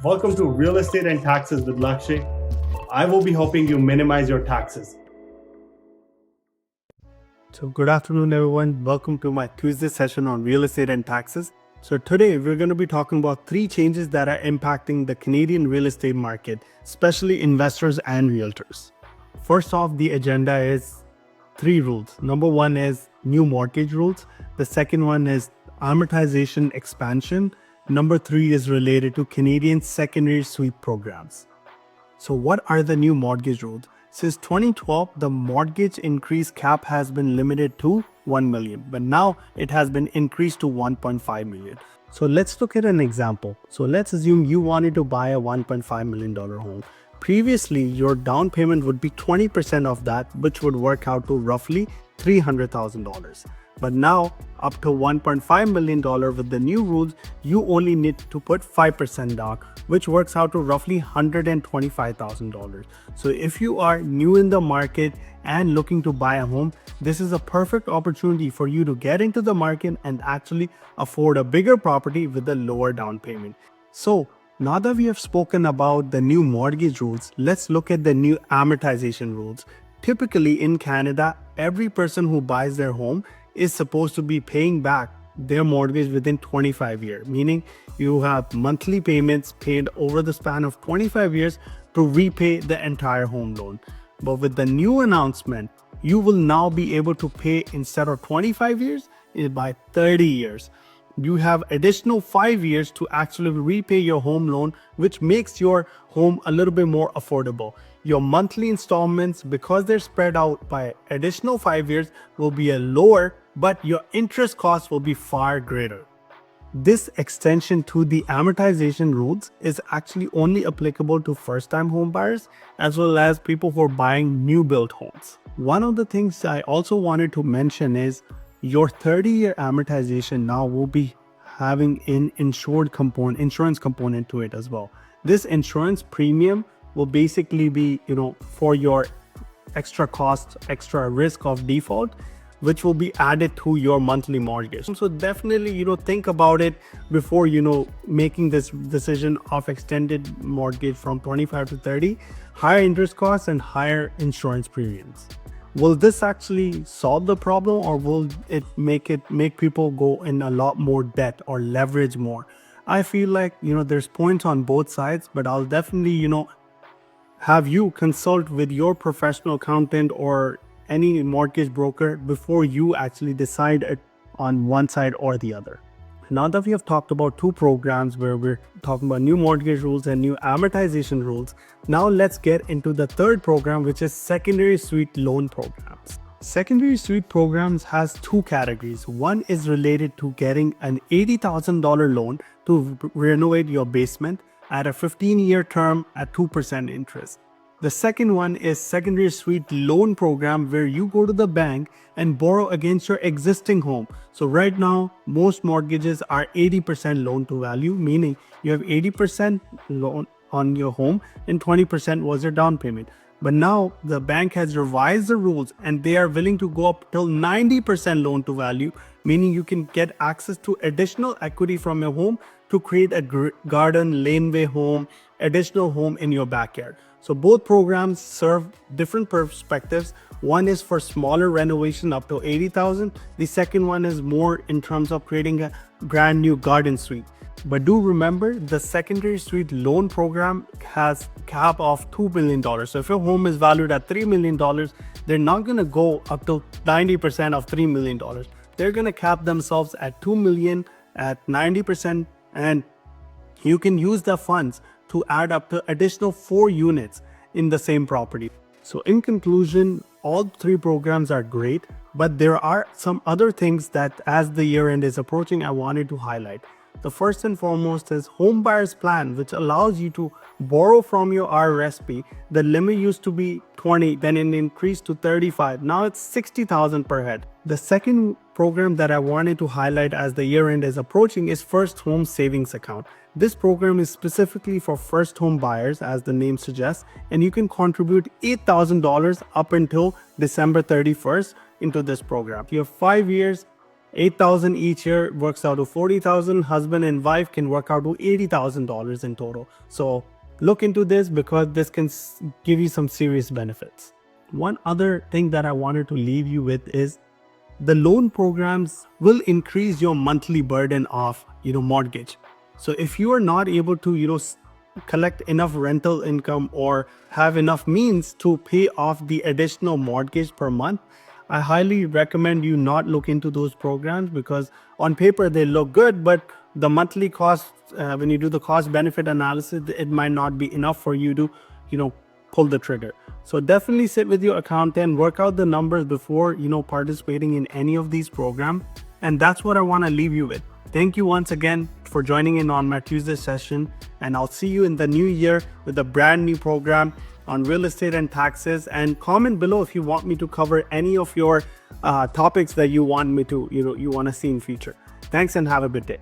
Welcome to Real Estate and Taxes with Lakshay. I will be helping you minimize your taxes. So good afternoon, everyone. Welcome to my Tuesday session on real estate and taxes. So today we're going to be talking about 3 changes that are impacting the Canadian real estate market, especially investors and realtors. First off, the agenda is 3 rules. Number 1 is new mortgage rules. The second one is amortization expansion. Number 3 is related to Canadian secondary sweep programs. So what are the new mortgage rules? Since 2012, the mortgage increase cap has been limited to 1 million, but now it has been increased to 1.5 million. So let's look at an example. So let's assume you wanted to buy a $1.5 million home. Previously, your down payment would be 20% of that, which would work out to roughly $300,000. But now, up to $1.5 million with the new rules, you only need to put 5% down, which works out to roughly $125,000. So if you are new in the market and looking to buy a home, this is a perfect opportunity for you to get into the market and actually afford a bigger property with a lower down payment. So now that we have spoken about the new mortgage rules, let's look at the new amortization rules. Typically in Canada, every person who buys their home is supposed to be paying back their mortgage within 25 years, meaning you have monthly payments paid over the span of 25 years to repay the entire home loan. But with the new announcement, you will now be able to pay instead of 25 years by 30 years. You have additional 5 years to actually repay your home loan, which makes your home a little bit more affordable. Your monthly installments, because they're spread out by additional 5 years, will be lower, but your interest costs will be far greater. This extension to the amortization rules is actually only applicable to first-time home buyers as well as people who are buying new built homes. One of the things I also wanted to mention is your 30-year amortization now will be having an insurance component to it as well. This insurance premium will basically be, for your extra cost, extra risk of default, which will be added to your monthly mortgage. So definitely, think about it before, making this decision of extended mortgage from 25 to 30, higher interest costs and higher insurance premiums. Will this actually solve the problem, or will it make people go in a lot more debt or leverage more? I feel like, there's points on both sides, but I'll definitely, have you consult with your professional accountant or any mortgage broker before you actually decide on one side or the other. Now that we have talked about 2 programs where we're talking about new mortgage rules and new amortization rules, now let's get into the 3rd program, which is secondary suite loan programs. Secondary suite programs has 2 categories. One is related to getting an $80,000 loan to renovate your basement at a 15-year term at 2% interest. The second one is secondary suite loan program, where you go to the bank and borrow against your existing home. So right now, most mortgages are 80% loan to value, meaning you have 80% loan on your home and 20% was your down payment. But now the bank has revised the rules and they are willing to go up till 90% loan to value, meaning you can get access to additional equity from your home to create a garden, laneway home, additional home in your backyard. So both programs serve different perspectives. One is for smaller renovation up to 80,000. The second one is more in terms of creating a brand new garden suite. But do remember, the secondary suite loan program has cap of $2 million. So if your home is valued at $3 million, they're not going to go up to 90% of $3 million. They're going to cap themselves at $2 million at 90%, and you can use the funds to add up to additional 4 units in the same property. So in conclusion, all 3 programs are great, but there are some other things that as the year end is approaching, I wanted to highlight. The first and foremost is Home Buyer's Plan, which allows you to borrow from your RRSP. The limit used to be 20, then it increased to 35. Now it's 60,000 per head. The second program that I wanted to highlight as the year end is approaching is First Home Savings Account. This program is specifically for first home buyers, as the name suggests, and you can contribute $8,000 up until December 31st into this program. You have 5 years $8,000 each year works out to $40,000. Husband and wife can work out to $80,000 in total. So look into this because this can give you some serious benefits. One other thing that I wanted to leave you with is the loan programs will increase your monthly burden of mortgage. So if you are not able to collect enough rental income or have enough means to pay off the additional mortgage per month, I highly recommend you not look into those programs, because on paper they look good, but the monthly cost, when you do the cost benefit analysis, it might not be enough for you to pull the trigger. So definitely sit with your accountant, work out the numbers before participating in any of these programs. And that's what I want to leave you with. Thank you once again for joining in on my Tuesday session, and I'll see you in the new year with a brand new program on real estate and taxes. And comment below if you want me to cover any of your topics that you want me to you want to see in future. Thanks and have a good day.